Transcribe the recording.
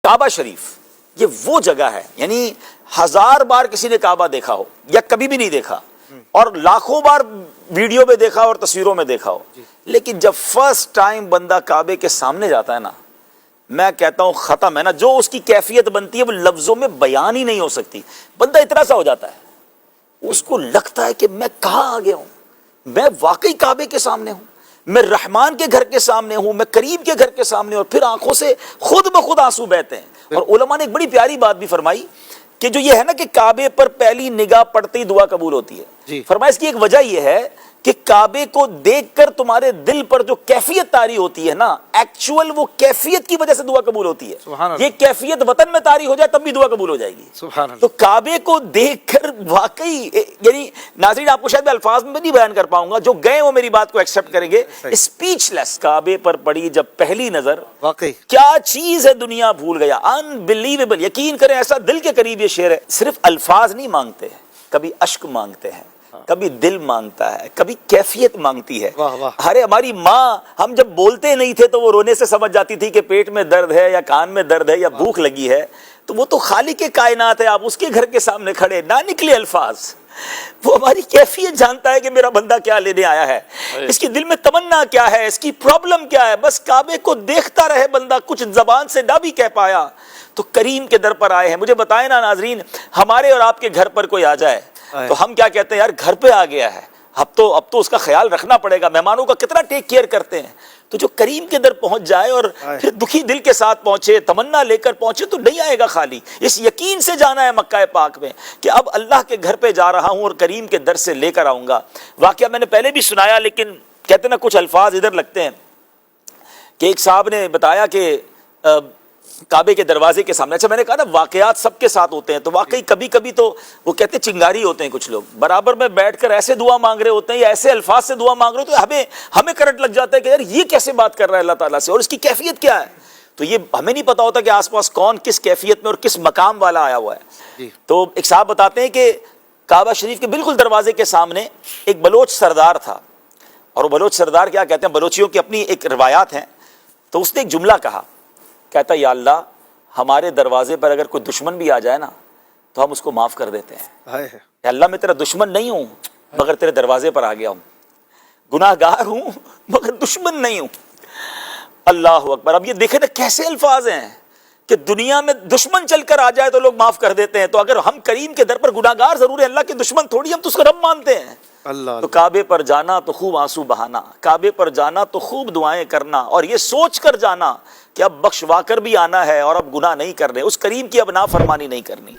کعبہ شریف یہ وہ جگہ ہے، یعنی 1000 بار کسی نے کعبہ دیکھا ہو یا کبھی بھی نہیں دیکھا، اور لاکھوں بار ویڈیو میں دیکھا اور تصویروں میں دیکھا ہو، لیکن جب فرسٹ ٹائم بندہ کعبے کے سامنے جاتا ہے نا، میں کہتا ہوں ختم ہے نا، جو اس کی کیفیت بنتی ہے وہ لفظوں میں بیان ہی نہیں ہو سکتی۔ بندہ اتنا سا ہو جاتا ہے، اس کو لگتا ہے کہ میں کہاں آ گیا ہوں، میں واقعی کعبے کے سامنے ہوں، میں رحمان کے گھر کے سامنے ہوں، میں کریم کے گھر کے سامنے ہوں، اور پھر آنکھوں سے خود بخود آنسو بہتے ہیں۔ اور علماء نے ایک بڑی پیاری بات بھی فرمائی کہ جو یہ ہے نا کہ کعبے پر پہلی نگاہ پڑتے ہی دعا قبول ہوتی ہے، فرمایا اس کی ایک وجہ یہ ہے کہ کعبے کو دیکھ کر تمہارے دل پر جو کیفیت طاری ہوتی ہے نا، ایکچوئل وہ کیفیت کی وجہ سے دعا قبول ہوتی ہے۔ یہ کیفیت وطن میں طاری ہو جائے تب بھی دعا قبول ہو جائے گی۔ تو کعبے کو دیکھ کر واقعی، یعنی ناظرین آپ کو شاید میں الفاظ میں نہیں بیان کر پاؤں گا، جو گئے وہ میری بات کو ایکسپٹ کریں گے، اسپیچ لیس۔ کعبے پر پڑی جب پہلی نظر، واقعی کیا چیز ہے دنیا بھول گیا، انبلیویبل۔ یقین کریں ایسا دل کے قریب یہ شعر ہے۔ صرف الفاظ نہیں مانگتے، کبھی اشک مانگتے ہیں، کبھی دل مانگتا ہے، کبھی کیفیت مانگتی ہے۔ ارے ہماری ماں ہم جب بولتے نہیں تھے تو وہ رونے سے سمجھ جاتی تھی کہ پیٹ میں درد ہے یا کان میں درد ہے یا بھوک لگی ہے، تو وہ تو خالق کائنات ہے، آپ اس کے گھر کے سامنے کھڑے، نہ نکلے الفاظ، وہ ہماری کیفیت جانتا ہے کہ میرا بندہ کیا لینے آیا ہے، اس کی دل میں تمنا کیا ہے، اس کی پرابلم کیا ہے۔ بس کعبے کو دیکھتا رہے بندہ، کچھ زبان سے نہ بھی کہہ پایا تو کریم کے در پر آئے ہیں۔ مجھے بتائیں نا ناظرین، ہمارے اور آپ کے گھر پر کوئی آ جائے تو ہم کیا کہتے ہیں؟ یار گھر پہ آ گیا ہے، اب تو اس کا خیال رکھنا پڑے گا۔ مہمانوں کا کتنا ٹیک کیئر کرتے ہیں، تو جو کریم کے در پہنچ جائے اور پھر دکھی دل کے ساتھ پہنچے، تمنا لے کر پہنچے، تو نہیں آئے گا خالی۔ اس یقین سے جانا ہے مکہ پاک میں کہ اب اللہ کے گھر پہ جا رہا ہوں اور کریم کے در سے لے کر آؤں گا۔ واقعہ میں نے پہلے بھی سنایا، لیکن کہتے نا کچھ الفاظ ادھر لگتے ہیں، کہ ایک صاحب نے بتایا کہ کعبے کے دروازے کے سامنے، اچھا میں نے کہا نا واقعات سب کے ساتھ ہوتے ہیں، تو واقعی کبھی کبھی تو وہ کہتے چنگاری ہوتے ہیں کچھ لوگ، برابر میں بیٹھ کر ایسے دعا مانگ رہے ہوتے ہیں یا ایسے الفاظ سے دعا مانگ رہے ہوتے ہیں، ہمیں کرنٹ لگ جاتا ہے کہ یار یہ کیسے بات کر رہا ہے اللہ تعالیٰ سے، اور اس کی کیفیت کیا ہے۔ تو یہ ہمیں نہیں پتا ہوتا کہ آس پاس کون کس کیفیت میں اور کس مقام والا آیا ہوا ہے۔ تو ایک صاحب بتاتے ہیں کہ کعبہ شریف کے بالکل دروازے کے سامنے ایک بلوچ سردار تھا، اور وہ بلوچ سردار کیا کہتے ہیں، بلوچیوں کی اپنی ایک روایات ہیں، تو اس نے ایک جملہ کہا، کہتا یا اللہ ہمارے دروازے پر اگر کوئی دشمن بھی آ جائے نا تو ہم اس کو معاف کر دیتے ہیں۔ یا اللہ میں تیرا دشمن نہیں ہوں مگر تیرے دروازے پر آ گیا ہوں، گناہ گار ہوں مگر دشمن نہیں ہوں۔ اللہ اکبر۔ اب یہ دیکھیں نا کیسے الفاظ ہیں کہ دنیا میں دشمن چل کر آ جائے تو لوگ معاف کر دیتے ہیں، تو اگر ہم کریم کے در پر گناہ گار ضرور ہیں، اللہ کے دشمن تھوڑی، ہم تو اس کو رب مانتے ہیں۔ تو کعبے پر جانا تو خوب آنسو بہانا، کعبے پر جانا تو خوب دعائیں کرنا، اور یہ سوچ کر جانا کہ اب بخشوا کر بھی آنا ہے اور اب گناہ نہیں کرنے، اس کریم کی اب نافرمانی نہیں کرنی۔